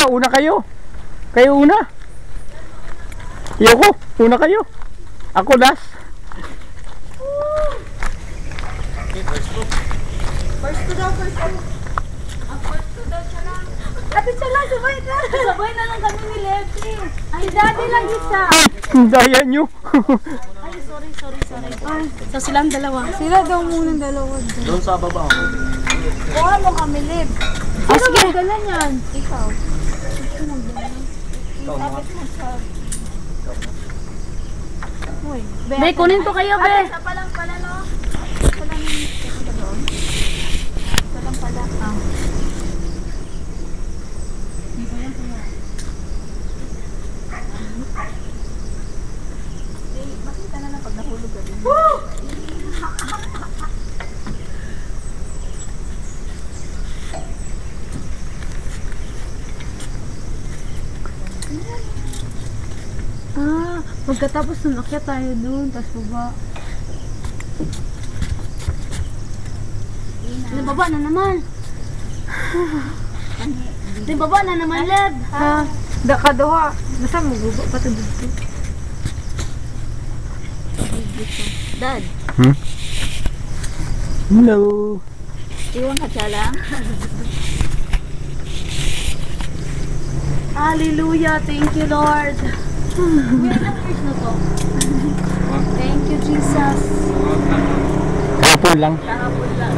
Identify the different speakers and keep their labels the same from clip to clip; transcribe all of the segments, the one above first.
Speaker 1: una kayo. Kayo una. Yoko, una kayo. Ako last.
Speaker 2: First to daw, first to. Ang first to daw siya lang. Ate siya lang, sabay na. Sabay na lang kami ni Lefty. Ay, daddy lang isa.
Speaker 1: Daya nyo.
Speaker 2: Ay, sorry. Ay, so silang dalawa. Sila daw muna dalawa.
Speaker 3: Doon sa baba.
Speaker 2: Kuha mo kami, Lev. Ah, sige. Magdala niyan. Ikaw. Be, kunin ko kayo, Be. Isa pa lang pala, no? Isa lang yung isa lang pala. Makita na lang pag nahulog ka din. Pagkatapos nun, akyat tayo dun, tapos baba. Baba na naman. Baba na naman, Leb.
Speaker 4: Kaduha. Basta magubo pa ito dito.
Speaker 2: Dad.
Speaker 1: Hello.
Speaker 2: Iwan ka siya lang. Hallelujah. Thank you, Lord. Ilang years na to? Thank you, Jesus.
Speaker 1: Kahapon lang.
Speaker 2: Kahapon lang.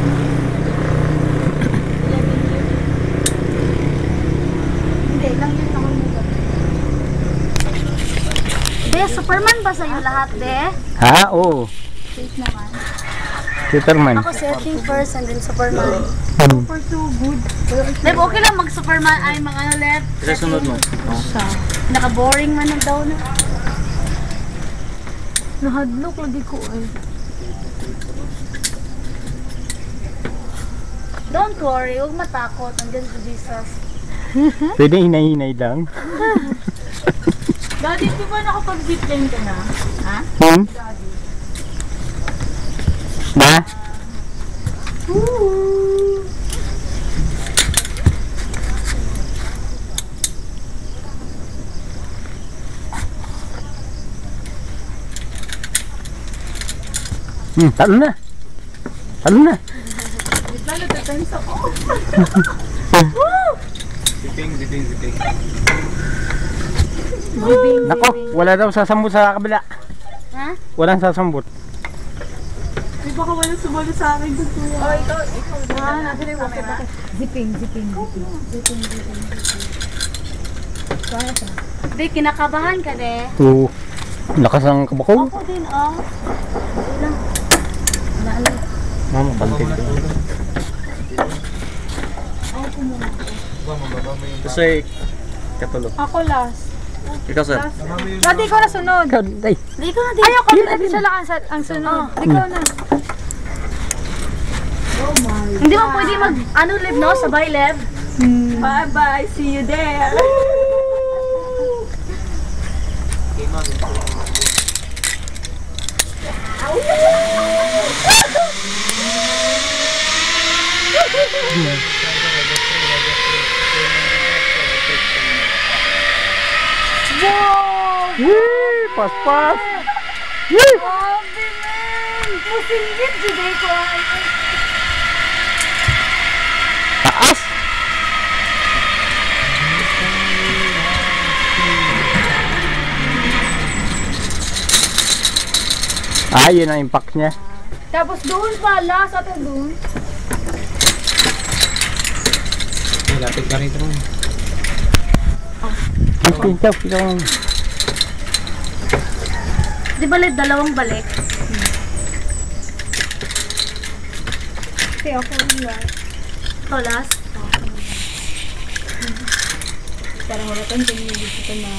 Speaker 2: 11 years. Hindi, ilang years ako nito. Be, Superman ba sa'yo lahat, Be?
Speaker 1: Ha? Oo.
Speaker 2: Safe naman.
Speaker 1: Superman.
Speaker 2: Ako setting first and then Superman.
Speaker 4: Super so good.
Speaker 2: Leb, okay lang mag-Superman ay mga ano, Leb.
Speaker 3: Isa sunod mo.
Speaker 2: Naka-boring man ang daw na.
Speaker 4: Nahadlok lagi ko ay.
Speaker 2: Don't worry, huwag matakot. Nandiyan si Jesus.
Speaker 1: Pwede hinay-hinay lang.
Speaker 2: Daddy, di ba nakapag-zipline ka na? Ha?
Speaker 1: Na? Talo na. Talo na.
Speaker 2: Lalo, depensa ko.
Speaker 3: Zipping.
Speaker 1: Nako, wala daw sasambot sa kabila.
Speaker 2: Ha?
Speaker 1: Walang sasambot.
Speaker 4: Di ba ka walang sumalo sa akin dito?
Speaker 2: Oh, ikaw.
Speaker 4: Nasa na yung camera. Zipping.
Speaker 2: Be, kinakabahan ka, de.
Speaker 1: Oo. Lakas ang kabako.
Speaker 2: Ako din, oh. Ilang. Wala.
Speaker 1: Mama, bantin ko.
Speaker 3: Kasi, katulog.
Speaker 4: Ako last.
Speaker 3: Ikaw, sir.
Speaker 4: Dati ko na sunod.
Speaker 1: Ay,
Speaker 2: Hindi ko na din.
Speaker 4: Ayoko na siya lang ang sunod. Ikaw na.
Speaker 2: Hindi mo pwede ano, Lev, no? Sabay, Lev.
Speaker 4: Bye-bye. See you there.
Speaker 2: Wow!
Speaker 1: yee, pas. Yee.
Speaker 2: Grabe, man! Musinggit, juday ko.
Speaker 1: Taas. Yun ang impact niya.
Speaker 2: Tapos doon pala, sa atin doon.
Speaker 3: Lapit ka rito.
Speaker 1: Ikaw.
Speaker 2: Di ba, Lev, dalawang balik?
Speaker 4: Okay, ako last.
Speaker 2: Ito, last.
Speaker 4: Parang wala kang tingin dito na.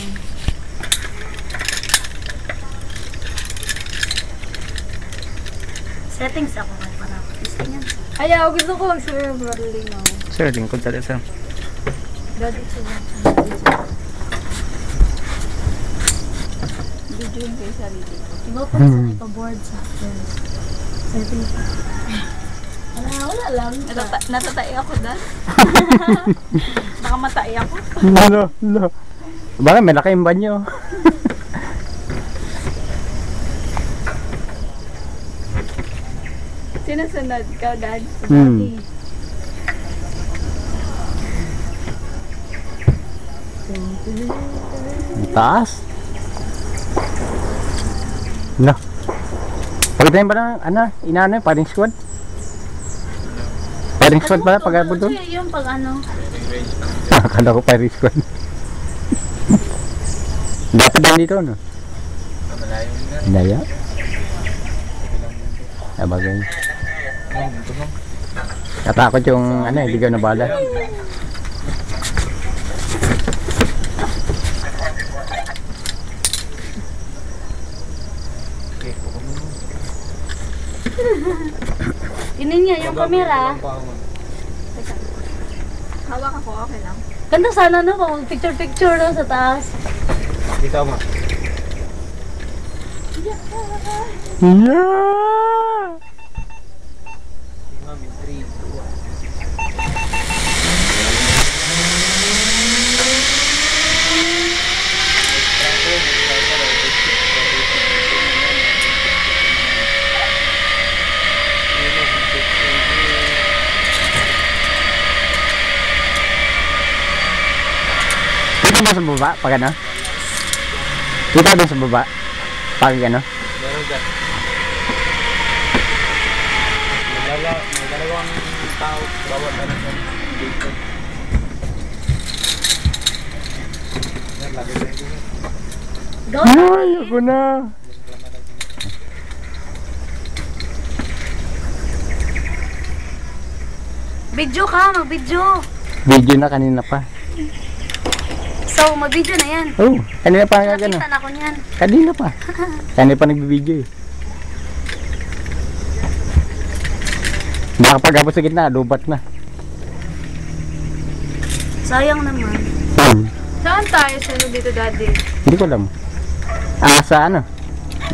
Speaker 2: Settings ako nga para gusto niya.
Speaker 4: Ayaw, gusto ko mag-swear brotherly now.
Speaker 1: Sir, lingkod tayo sir.
Speaker 4: Daddy to video yung kayo sarili ko.
Speaker 2: Iba pa sa ipa-board sa akin. Settings. Wala lang.
Speaker 4: Natatai ako dahil. Baka matay ako.
Speaker 1: No. Baka may laki yung banyo.
Speaker 4: Sinusunod ka, Dad?
Speaker 1: Hmm. Ang taas. No. Pagdating ba ng ano, inaano yung paring squad? Paring squad pala pag abot doon?
Speaker 2: Yung pag ano.
Speaker 1: Akala ko paring squad. Dapat din dito, no? Daya? Abagay. Katakot yung ano, hindi ka nabala.
Speaker 2: Tingnan niya yung camera.
Speaker 4: Hawak ako, okay lang.
Speaker 2: Ganda sana no, kung picture-picture no, sa taas.
Speaker 3: Dito mo.
Speaker 1: Yeah!
Speaker 3: Mami, 3, 2, 1.
Speaker 1: Dito ba sa baba? Pag ano? Dito ba sa baba? Pag ano?
Speaker 3: Meron dyan. May dalawang tao bawat ano dyan. Dito. Yan, lagi na ito.
Speaker 1: Ay, ako na!
Speaker 2: Video ka, mag-video.
Speaker 1: Video na kanina pa.
Speaker 2: So, mag-video na yan.
Speaker 1: Oh, kanina pa nga gano'n.
Speaker 2: Nakita na ako niyan.
Speaker 1: Kanina pa. Kanina pa nagbibideo eh. Nakapag-abot sa gitna, lubat na.
Speaker 2: Sayang naman.
Speaker 4: Saan tayo sunod dito, Daddy?
Speaker 1: Hindi ko alam. Sa ano?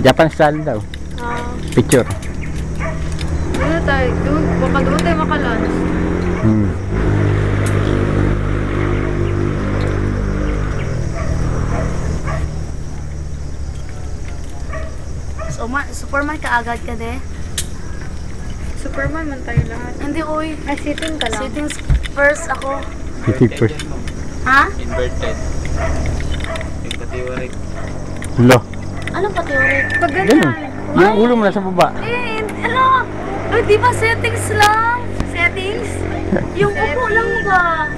Speaker 1: Japan style daw. Picture.
Speaker 4: Ano tayo? Baka doon tayo makalunch.
Speaker 2: So, Superman ka agad ka de.
Speaker 4: Superman man tayo lahat.
Speaker 2: Hindi, oy.
Speaker 4: Ay, sitting ka lang.
Speaker 2: Sitting first ako.
Speaker 1: Picture.
Speaker 2: Ha?
Speaker 3: Inverted. Yung patiwarik.
Speaker 1: Lo.
Speaker 2: Anong patiwari?
Speaker 4: Pag
Speaker 1: Ganun.
Speaker 4: ganyan.
Speaker 1: Yung ulo mo nasa baba.
Speaker 2: Eh, ano? Ay, di ba settings lang? Settings? Yung upo lang ba?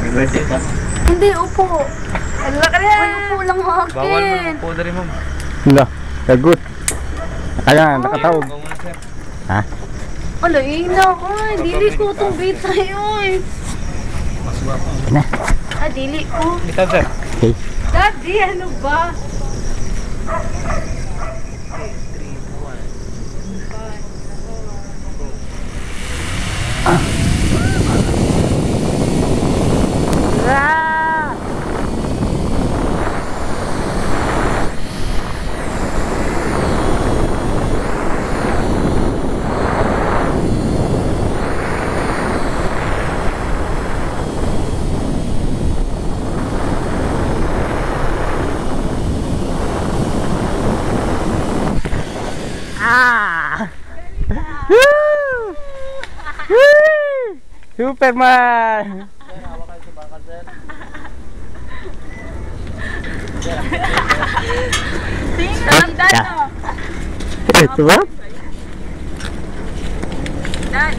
Speaker 3: Inverted ba?
Speaker 2: Hindi, upo.
Speaker 4: Ang laki na!
Speaker 2: Ay, upo lang
Speaker 3: Bawal mo
Speaker 2: akin.
Speaker 3: po dari ma'am.
Speaker 1: Lo. Sagot. Kaya nakatawag.
Speaker 3: Ikaw muna sir.
Speaker 1: Ha?
Speaker 2: Ala, ina ko. Dili ko itong bait sa'yo eh.
Speaker 3: Mas guwapo.
Speaker 1: Na.
Speaker 2: Ah, dili ko.
Speaker 3: Ito sir.
Speaker 1: Okay.
Speaker 4: Daddy, ano ba?
Speaker 2: Ah!
Speaker 1: Ah! Woo! Woo! Superman!
Speaker 4: Tingnan, Dad,
Speaker 1: Yeah.
Speaker 4: no?
Speaker 1: Ito ba?
Speaker 4: Dad.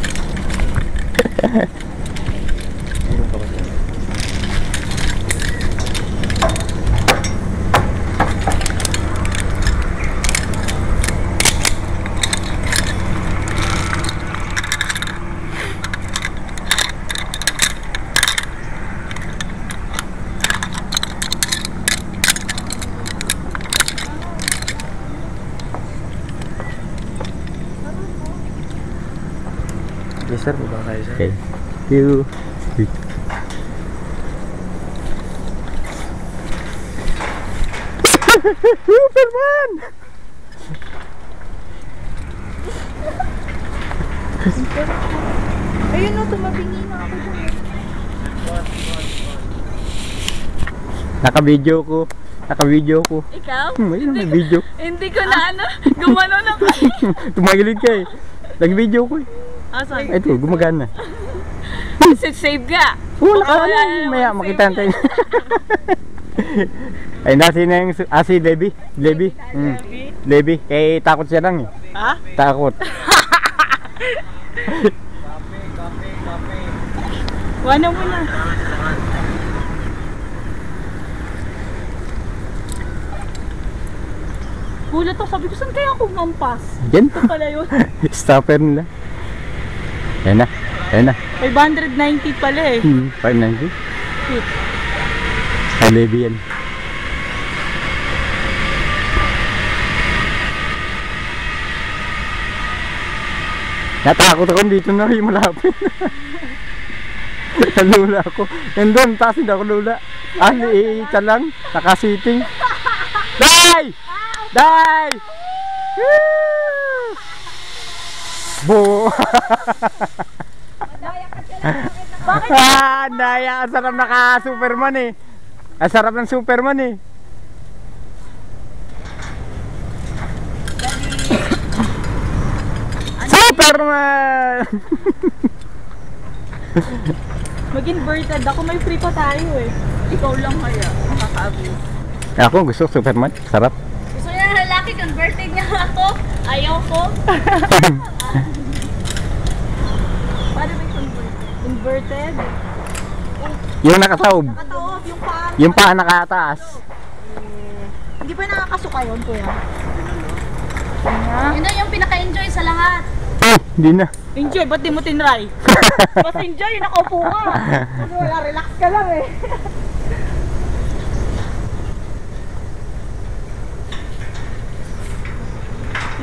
Speaker 3: Yes sir, baba kayo sir.
Speaker 1: Okay. You. Superman!
Speaker 2: Ayun o, tumabingi na ako dun.
Speaker 1: Naka-video ko. Naka-video ko.
Speaker 2: Ikaw?
Speaker 1: Ayun, may video.
Speaker 2: Hindi ko na ano, gumano na ko.
Speaker 1: Tumagilid ka eh. Nag-video ko eh.
Speaker 2: Asan?
Speaker 1: Ito, gumagana.
Speaker 2: Save ka.
Speaker 1: Wala ka na. Maya, makita natin. Ay, nasi na yung... si Levi. Levi. Levi. Eh, takot siya lang eh.
Speaker 4: Ha?
Speaker 1: Takot.
Speaker 4: Wala mo na. Gulat ako, sabi ko, saan kaya ako mampas?
Speaker 1: Yan.
Speaker 4: Ito pala yun.
Speaker 1: Stopper nila. Ayan na. Ayan na.
Speaker 4: 590 pala eh.
Speaker 1: 590.
Speaker 4: Cute.
Speaker 1: Ay, Levi yan. Natakot ako dito na yung malapit. Nalula ako. Nandun, taas hindi ako lula. Isa lang. Nakasiting. Day! Day! Woo! Bo!
Speaker 2: Bakit?
Speaker 1: Daya! Ang sarap naka-Superman eh. Ang sarap ng Superman eh. Superman!
Speaker 4: Mag-inverted ako, may free pa tayo eh.
Speaker 2: Ikaw lang kaya, nakaka-abuse.
Speaker 1: Ako gusto Superman. Sarap.
Speaker 2: Gusto niya ng lalaki, converted niya ako. Ayaw ko. Paano may converted?
Speaker 4: Inverted?
Speaker 1: Yung nakataob.
Speaker 4: Nakataob, yung paa.
Speaker 1: Yung paa nakataas.
Speaker 4: Hindi pa nakakasuka yun, kuya?
Speaker 2: Yun na yung pinaka-enjoy sa lahat.
Speaker 1: Hindi na.
Speaker 4: Enjoy, ba't di mo tinry? Mas enjoy, nakaupo ka. Kasi wala, relax ka lang eh.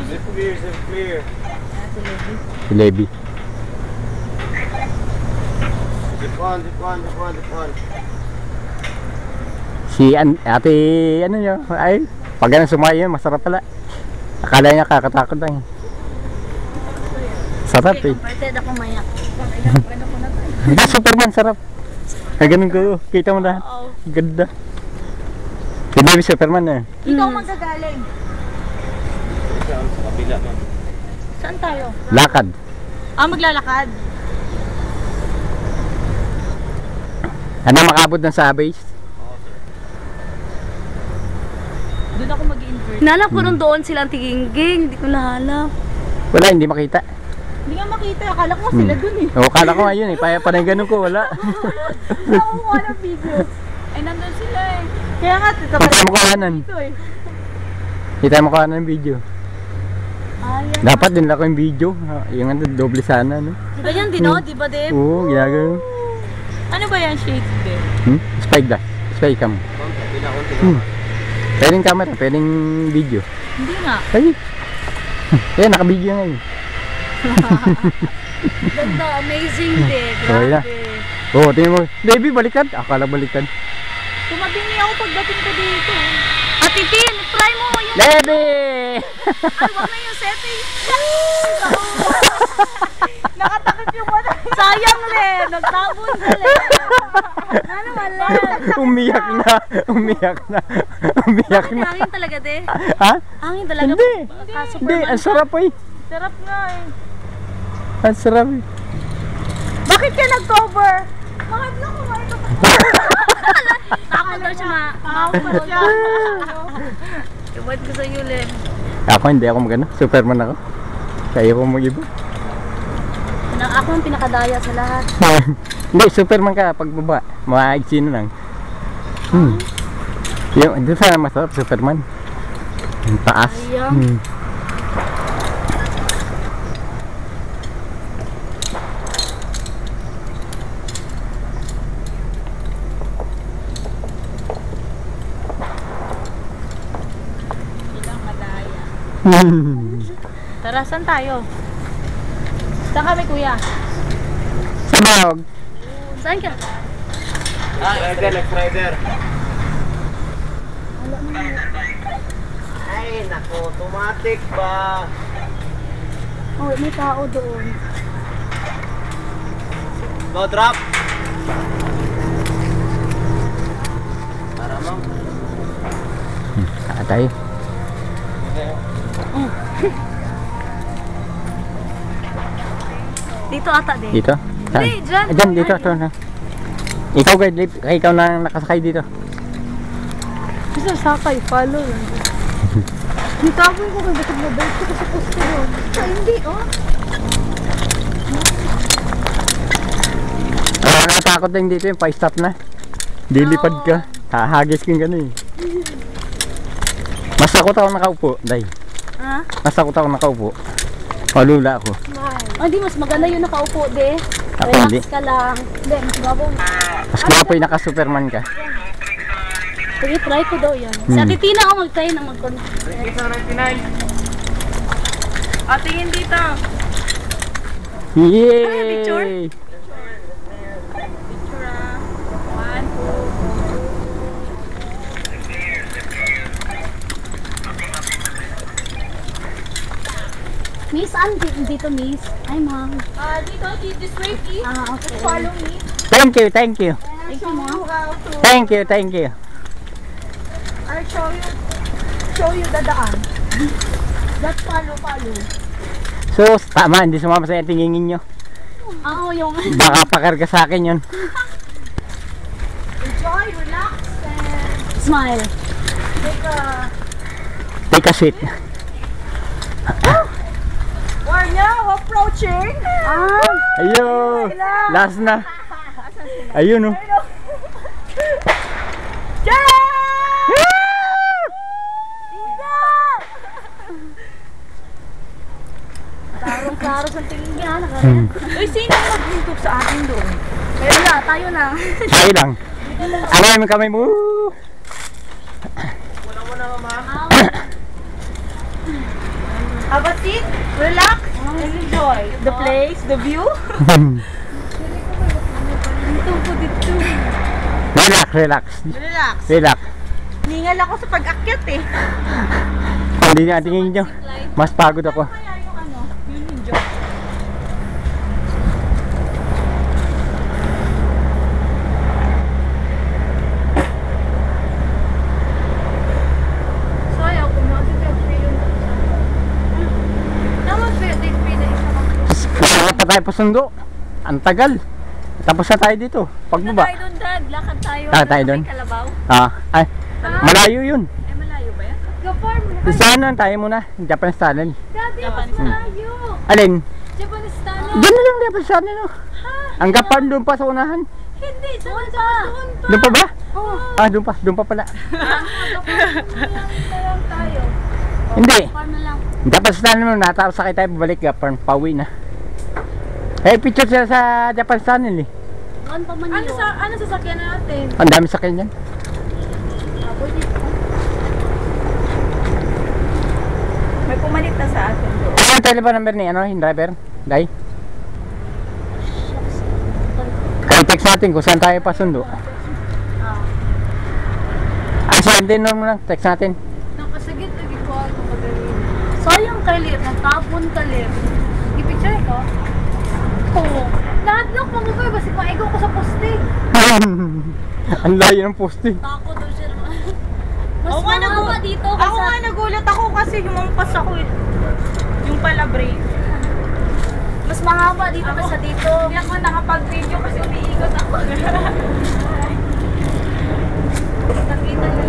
Speaker 3: Zip clear, zip clear.
Speaker 1: Si Levi.
Speaker 3: Zip on, zip on, zip on, zip on.
Speaker 1: Si ate, ano nyo, ay, pag ganun sumayo, masarap pala. Akala niya kakatakot lang. Sarap eh.
Speaker 2: Converted ako maya.
Speaker 1: Superman, sarap. Ay, ganun ko, kita mo lahat. Ganda. Si Levi Superman eh.
Speaker 2: Ikaw magagaling.
Speaker 3: Sa kabila, ma'am.
Speaker 2: Saan tayo?
Speaker 1: Lakad.
Speaker 4: Maglalakad.
Speaker 1: Ano makabot ng subways?
Speaker 4: Doon ako mag-invert.
Speaker 2: Nanap ko nung doon silang tiging-ging. Hindi ko nahanap.
Speaker 1: Wala, hindi makita.
Speaker 4: Hindi nga makita, akala ko sila doon eh.
Speaker 1: O, kala ko ayun eh, panay ganun ko, wala.
Speaker 4: Hindi ako kuha ng video.
Speaker 2: Ay, nandun sila eh.
Speaker 4: Kaya nga,
Speaker 1: Kita mo kahanan.
Speaker 4: dito eh.
Speaker 1: Kita mo kahanan ng video.
Speaker 2: Ayan.
Speaker 1: Dapat din lang ko yung video. Yung ano, doble sana, no?
Speaker 2: Ganyan din, no? Di ba, Deb?
Speaker 1: Oo, ginagano.
Speaker 4: Ano ba yan, shades din?
Speaker 1: Spike da. Spike cam.
Speaker 3: Ma'am, kabila ko.
Speaker 1: Pwedeng camera, pwedeng video.
Speaker 4: Hindi nga.
Speaker 1: Ay. Ayan, naka-video nga yun.
Speaker 2: Ganda, amazing din.
Speaker 1: Okay na.
Speaker 2: Grabe.
Speaker 1: Oo, tingnan mo. Baby, baliktad. Akala baliktad.
Speaker 4: Tumabingi ako pagdating ko dito.
Speaker 2: Ate Tin, try mo yung...
Speaker 1: Baby!
Speaker 2: Ay, wag na yung setting.
Speaker 4: Nakatakip yung mata.
Speaker 2: Sayang, Len. Nagtabon ka, Len. Ano wala?
Speaker 1: Umiyak na. Umiyak na. Umiyak na.
Speaker 2: Hangin talaga, de.
Speaker 1: Ha?
Speaker 2: Hangin talaga.
Speaker 1: Hindi.
Speaker 2: Ka-Superman
Speaker 1: Hindi, ang
Speaker 2: ka.
Speaker 1: sarap eh.
Speaker 4: Sarap nga eh.
Speaker 1: Ang sarap eh.
Speaker 4: Bakit ka nag-cover? Bakit lang kumain ka pa?
Speaker 2: Takot daw siya
Speaker 4: Takot siya.
Speaker 2: Iwad ko sa iyo, Len.
Speaker 1: Ako hindi ako magano. Superman ako. Kaya ko mag-iba.
Speaker 2: Ako ang pinakadaya sa lahat.
Speaker 1: Hindi, Superman ka pagbaba. Maigsi na lang. Yung, doon sana masarap, Superman. Yung taas.
Speaker 2: Ayun.
Speaker 4: Ilang madaya.
Speaker 2: Tara, saan tayo?
Speaker 4: Saan kami, kuya?
Speaker 1: Sabog.
Speaker 2: Saan ka?
Speaker 3: Rider, like rider. Ay, naku, automatic ba?
Speaker 2: Oh, may tao doon.
Speaker 3: Go drop. Para mo.
Speaker 1: Tayo.
Speaker 2: Dito ata din.
Speaker 1: Dito? Saan?
Speaker 2: Hindi, dyan.
Speaker 1: Dyan, dito. Ito na. Ikaw, guide. Ikaw na nakasakay dito.
Speaker 2: Gusto sakay, follow lang. Nitaboy ko kasi mabait ko sa poste yun. Ay, hindi, oh.
Speaker 1: Nakatakot din dito yung pa-stop na. Dilipad ka. Hahagis kang gano'n eh. Mas takot ako nakaupo, Day.
Speaker 2: Ha?
Speaker 1: Mas takot ako nakaupo. Palula ako.
Speaker 2: Hindi, mas maganda yung nakaupo, de.
Speaker 1: Ako
Speaker 2: Relax
Speaker 1: hindi.
Speaker 2: ka lang. Hindi, mas gabong.
Speaker 1: Mas gwapo yung naka-superman ka.
Speaker 2: Sige, try ko daw yan. Sa titina ako mag-try na
Speaker 4: Tingin dito.
Speaker 1: Yay!
Speaker 4: Picture? Picture ah. 1, 2.
Speaker 2: Miss, dito, miss? Ay, ma'am.
Speaker 4: Dito, this way, please.
Speaker 2: Okay.
Speaker 4: Follow me.
Speaker 1: Thank you, thank you.
Speaker 2: Thank you, ma'am.
Speaker 1: Thank you, thank you.
Speaker 4: I'll show you the daan. Just follow.
Speaker 1: So, tama, hindi sumama sa tingingin nyo.
Speaker 2: Oo, yung...
Speaker 1: Baka pakarga sa akin yun.
Speaker 4: Enjoy, relax, and
Speaker 2: Smile.
Speaker 1: Take a seat.
Speaker 4: we're now approaching.
Speaker 1: Ayun! Last na. Ayun oh.
Speaker 2: Tarong-tarong sa tingin niya.
Speaker 4: Uy, sino nag-hintok sa atin doon?
Speaker 2: Kaya na, tayo na.
Speaker 1: Tayo lang. Ano yung kamay mo?
Speaker 4: Have a seat, relax, and enjoy the place, the view.
Speaker 1: Relax, relax.
Speaker 4: Relax.
Speaker 1: Relax.
Speaker 4: Ningal ako sa pag-akyat eh.
Speaker 1: Kung hindi na tingin nyo, mas pagod ako.
Speaker 4: Kaya yung ano, yung enjoy. So ayaw ko na, kasi free yun. Naman pwede, free na isa lang.
Speaker 1: Wala pa tayo pasundo. Ang tagal. Tapos na tayo dito. Pagbaba.
Speaker 2: Tayo doon, Dad. Lakad tayo.
Speaker 1: Tayo doon.
Speaker 2: May Kalabaw.
Speaker 1: Ay, malayo yun.
Speaker 2: Ay, malayo ba yan? Gapar mo.
Speaker 1: Saan na tayo muna? Japanese tunnel.
Speaker 2: Daddy, mas malayo.
Speaker 1: Alin?
Speaker 2: Japanese tunnel.
Speaker 1: Diyan na lang Japanese tunnel. Oh. Ang gapan doon pa sa unahan.
Speaker 2: Hindi, doon pa.
Speaker 1: Doon pa ba?
Speaker 2: Oo.
Speaker 1: Doon pa pala.
Speaker 2: Lang tayo.
Speaker 1: Hindi.
Speaker 2: Gapar na lang.
Speaker 1: Japanese tunnel mo, natapos sakay tayo pabalik gapan, pauwi na. Eh, picture sila sa Japanese tunnel eh.
Speaker 2: Doon pa man yun.
Speaker 4: Ano sasakyan natin?
Speaker 1: Ang dami sakyan dyan.
Speaker 4: May pumalit na sa atin doon.
Speaker 1: Ano ang telephone number ni yung driver? Day? Kaya text natin kung saan tayo pasundo. Saan din mo lang, text natin.
Speaker 2: Nakasagit lagi ko ako magaling. Sayang kay Lir, nagtapon ka Lir. I-picture ko? Oo. Lahat-lock mo ba? Basta maigaw ko sa poste.
Speaker 1: Ang layo ng poste.
Speaker 2: Tako daw siya naman. Mas
Speaker 4: Ako nga
Speaker 2: mahaba dito.
Speaker 4: Ako nga nagulat ako kasi humampas ako eh. Yung pala brave.
Speaker 2: Mas mahaba dito kaysa dito.
Speaker 4: Hindi ako nakapag-video kasi umiikot ako.
Speaker 2: Nakita niyo.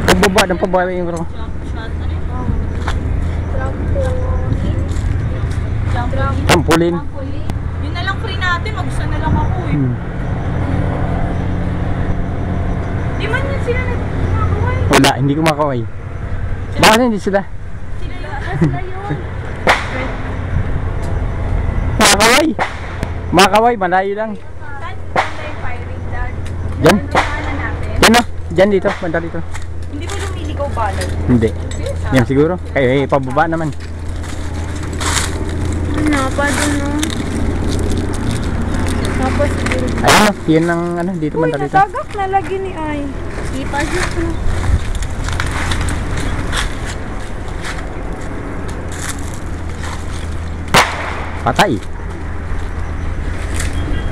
Speaker 1: Pagbaba ng pabawi yung bro. Trampolin.
Speaker 4: Yun na lang free natin, mag-usa na lang ako eh. Di man yun sila nagkakaway.
Speaker 1: Wala, hindi ko makaway. Bakit hindi sila?
Speaker 2: Sila yun.
Speaker 1: Makaway. Makaway, malayo lang.
Speaker 4: Saan tayo firing dad?
Speaker 1: Diyan.
Speaker 4: Ano natin?
Speaker 1: Diyan o. Diyan dito, banda dito.
Speaker 4: Hindi ba lumiligaw balay?
Speaker 1: Hindi.
Speaker 4: Si
Speaker 1: Yan siguro. Kaya pababa naman.
Speaker 2: Ano pa dun, no? Tapos,
Speaker 1: Ayun o, yun ang ano, dito
Speaker 2: uy,
Speaker 1: man dito.
Speaker 2: natagak na lagi ni Ay. Ipasok na.
Speaker 1: Patay.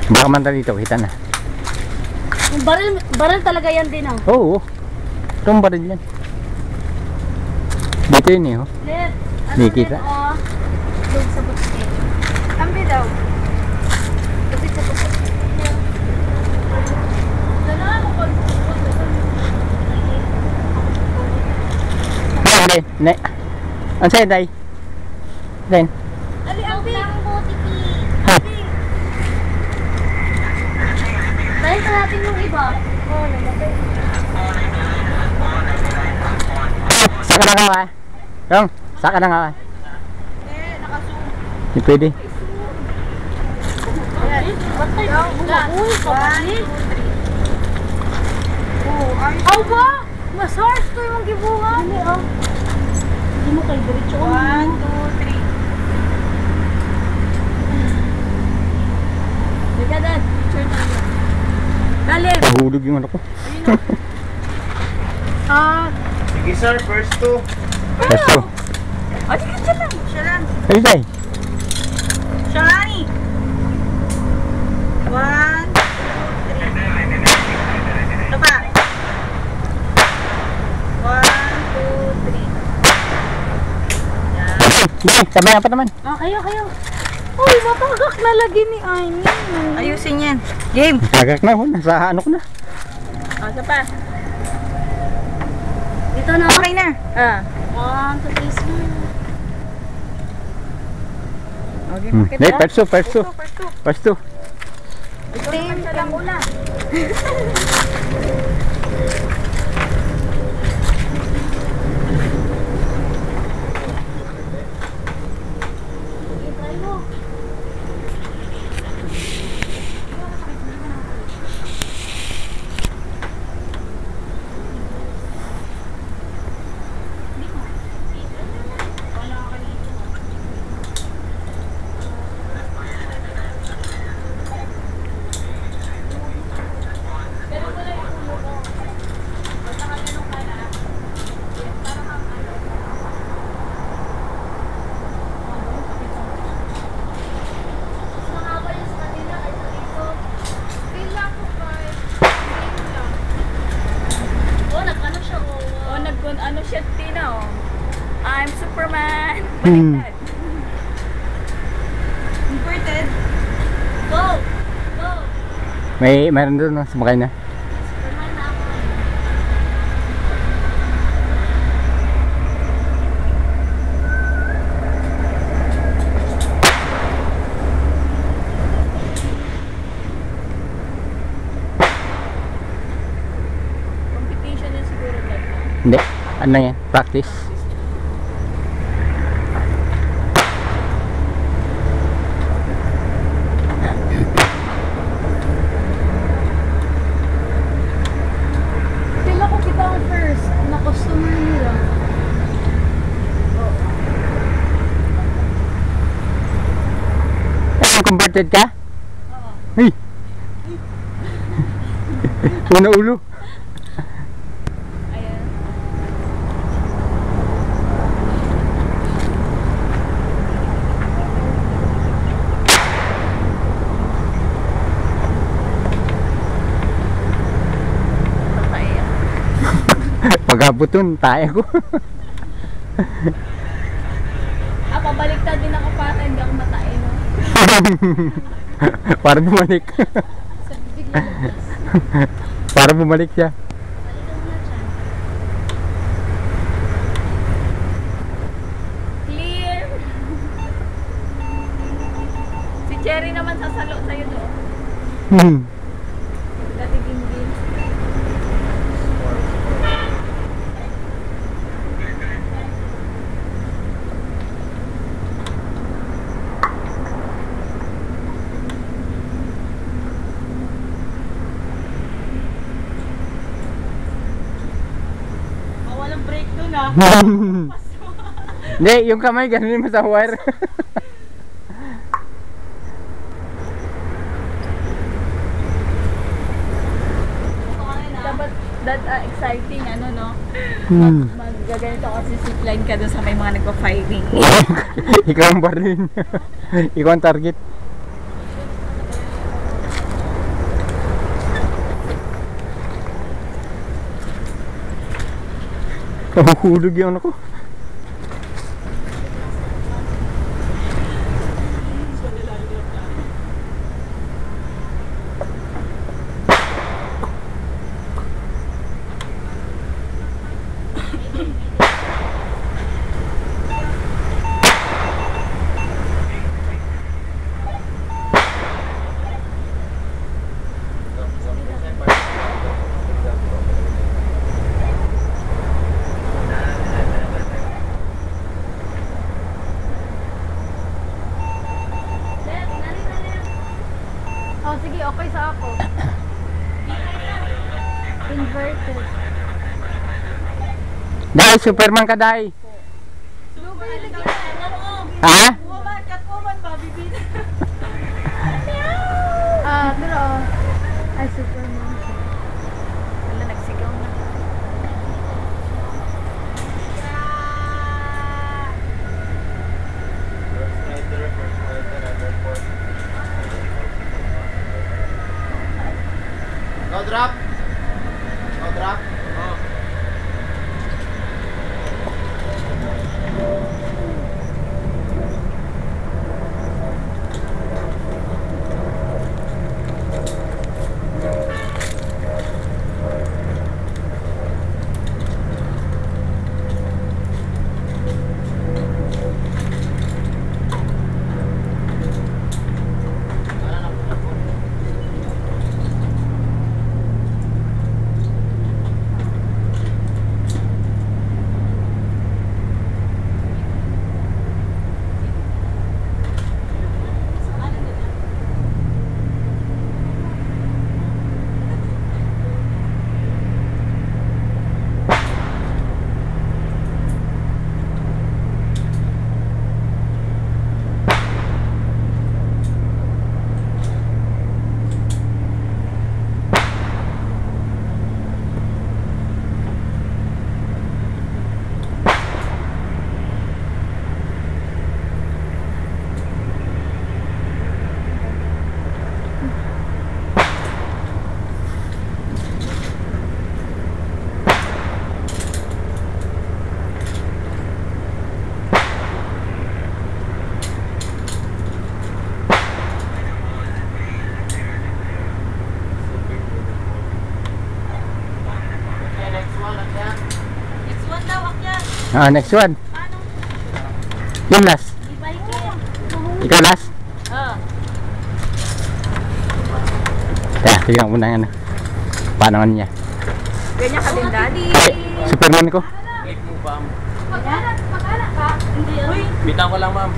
Speaker 1: Baka man dito, kita na.
Speaker 2: Yung baril talaga yan din, oh.
Speaker 1: Oo. Itong baril yan. Dito yun eh, oh.
Speaker 2: Let,
Speaker 1: Hindi kita.
Speaker 2: oh. Doon sa butik. Ambi daw. Butik sa butik. Dala mo pag
Speaker 1: Day, ne. Ang sa'yo, Day. Day.
Speaker 2: Ali, Ambi. Ang butik Ambi. Dahil sa natin yung iba. Oo, namatay.
Speaker 1: Saka na nga, Rong, saka na nga. Hindi pwede.
Speaker 2: Patay ka muna. Uy, kabalik. Aw ba? Mas harsh ko yung gibuhan. Hindi, oh. Hindi mo kayo diretso. 1, 2, 3. Liga, Dad. Picture tayo. Dali.
Speaker 1: Nahulog yung ano ko.
Speaker 3: Sige sir, first two.
Speaker 1: Pesto.
Speaker 4: Ay, siya lang. Siya lang.
Speaker 1: Ayun, Day.
Speaker 4: Siya lang eh. 1, 2, 3. Ito pa. 1, 2, 3. Yan.
Speaker 1: Day, sabay apat naman.
Speaker 2: Kayo. Uy, matagak na lagi ni Aini.
Speaker 4: Ayusin yan. Game.
Speaker 1: Sagak na, nasa ano ko na.
Speaker 4: Ito pa.
Speaker 2: Dito na.
Speaker 4: Okay na.
Speaker 2: 1, 2, 3.
Speaker 4: Okay,
Speaker 1: Day, perso.
Speaker 4: First two.
Speaker 1: Pesto.
Speaker 4: Game. Siya lang una.
Speaker 2: Try mo.
Speaker 4: Ano siya, Tina, oh. I'm Superman.
Speaker 1: Hmm.
Speaker 4: Baliktad. Inverted.
Speaker 2: Go!
Speaker 1: Mayroon doon, no? Sumakay na.
Speaker 2: Superman na ako.
Speaker 4: Competition yun siguro, Dad.
Speaker 1: Hindi. Ano yan? Practice.
Speaker 2: Pila ko kita ang first na customer nila.
Speaker 1: Converted ka? Hey! Una ulo.
Speaker 4: Ayan. Patay yan.
Speaker 1: Pagkabuton, tayo ko.
Speaker 4: Pabaliktad din ako pata, hindi ako matay, no?
Speaker 1: Para bumalik.
Speaker 2: Sa bibig lang.
Speaker 1: Para bumalik siya.
Speaker 4: Clear! Si Cherry naman sasalo sa'yo doon. Dati ginggin. Walang break doon, ah.
Speaker 1: Hindi, yung kamay ganun mo sa wire.
Speaker 4: Dapat exciting, ano no?
Speaker 1: Hmm.
Speaker 4: Magaganito kasi zipline ka doon sa may mga nagpa-fighting.
Speaker 1: Ikaw ang baril. Ikaw ang target. Nahuhulog yung ano ko.
Speaker 2: Oh, sige, okay sa ako. Inverted.
Speaker 1: Dahil Superman ka dahil.
Speaker 4: Lugay lagi.
Speaker 1: Ha?
Speaker 4: Woman, Catwoman ba? Bibili.
Speaker 2: Pero, ay, Superman.
Speaker 4: Wala, nagsigaw na.
Speaker 3: No drop. No drop.
Speaker 1: Next one. Yung last. Ikaw last? Tignan mo na ano. Paano nga niya?
Speaker 4: Ganyan ka din, Daddy.
Speaker 1: Superman ko.
Speaker 3: Click mo ma'am.
Speaker 2: Mag-alak ka.
Speaker 4: Uy,
Speaker 3: Bitaw ko lang ma'am.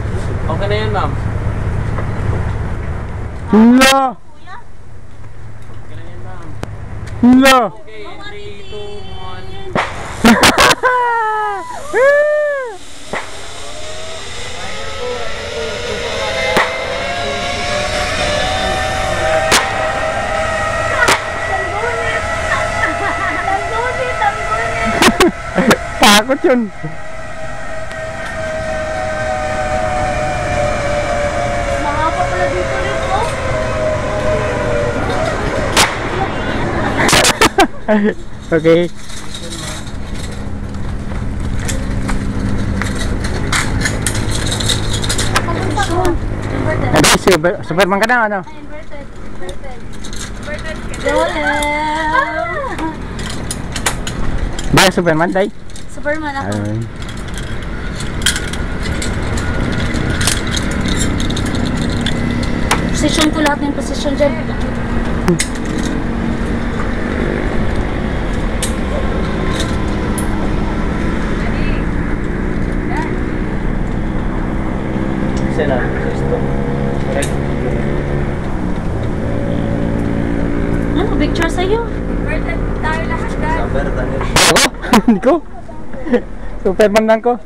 Speaker 3: Okay na yan ma'am.
Speaker 1: Hala!
Speaker 4: kuya.
Speaker 3: Okay na yan ma'am.
Speaker 1: Hala!
Speaker 3: Okay, 3, 2, 1.
Speaker 1: Takot yun.
Speaker 2: Mga pa pala dito rin, oh.
Speaker 1: Okay.
Speaker 2: Papunta ko. Inverted.
Speaker 1: Ano, Superman ka na ano?
Speaker 2: Ay, inverted. Inverted.
Speaker 1: Dahil Superman dahil?
Speaker 2: Superman ako.
Speaker 1: Ayun.
Speaker 2: Position ko lahat ng position dyan.
Speaker 3: Sila. Correct.
Speaker 2: Ano, picture sa'yo? Inverted tayo lahat, guys.
Speaker 3: Sabar, Daniel.
Speaker 1: Ako? Hindi ko. Superman lang ko.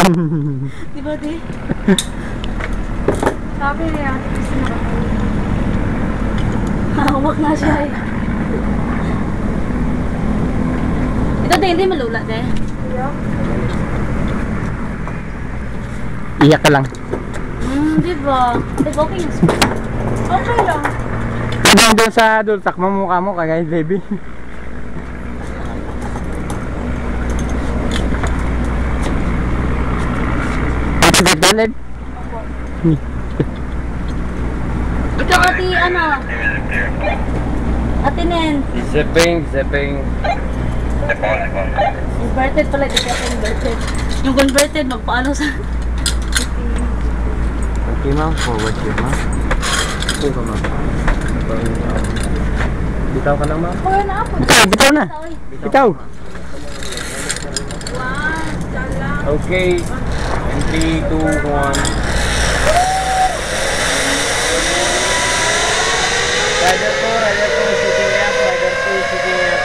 Speaker 4: Di ba, di?
Speaker 2: Sabi niya, gusto na ako.
Speaker 4: Hawak na siya eh. Ito din, hindi malula de.
Speaker 2: Yeah.
Speaker 1: Iyak ka lang.
Speaker 4: Di ba? Di ba okay yung spoon?
Speaker 2: Okay lang.
Speaker 1: Hanggang doon sa dultak mo mukha mo kagaya baby. Sakit ka Led?
Speaker 4: Ikaw ati, ano? Ati Nen.
Speaker 3: Zipping.
Speaker 4: Inverted pala, di ka converted. Yung converted, magpaano sa...
Speaker 3: Okay ma'am, forward yun ma'am. Okay ka ma'am. Bitaw ka lang ma'am.
Speaker 2: Kuya na ako.
Speaker 1: Bitaw na. Bitaw.
Speaker 2: Wow, sala.
Speaker 3: Okay. In 3, 2, 1. Rider 2, shooting up. Rider 2, shooting up.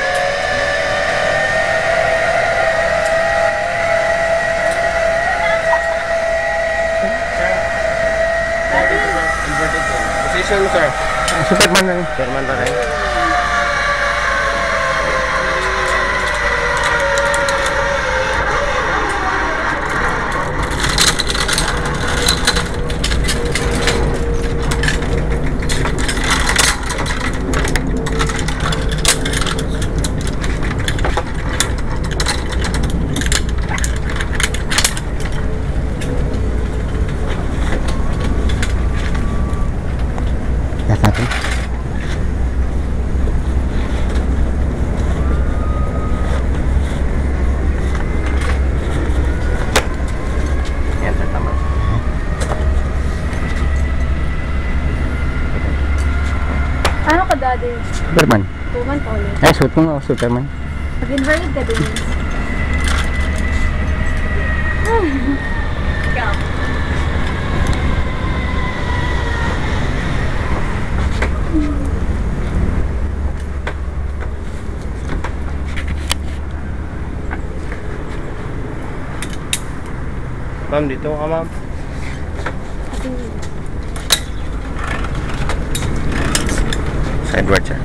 Speaker 3: Inverted yun. Position mo sir.
Speaker 1: Superman na rin.
Speaker 3: Chairman pa rin.
Speaker 1: Gas natin.
Speaker 3: Yan, tama.
Speaker 2: Ano ka daddy?
Speaker 1: Superman.
Speaker 2: Tuman pa ulit.
Speaker 1: Ay, suot mo nga, Superman.
Speaker 2: Pag inverted ka din.
Speaker 4: Ikaw.
Speaker 3: Ma'am, dito ka ma'am. Sideward siya.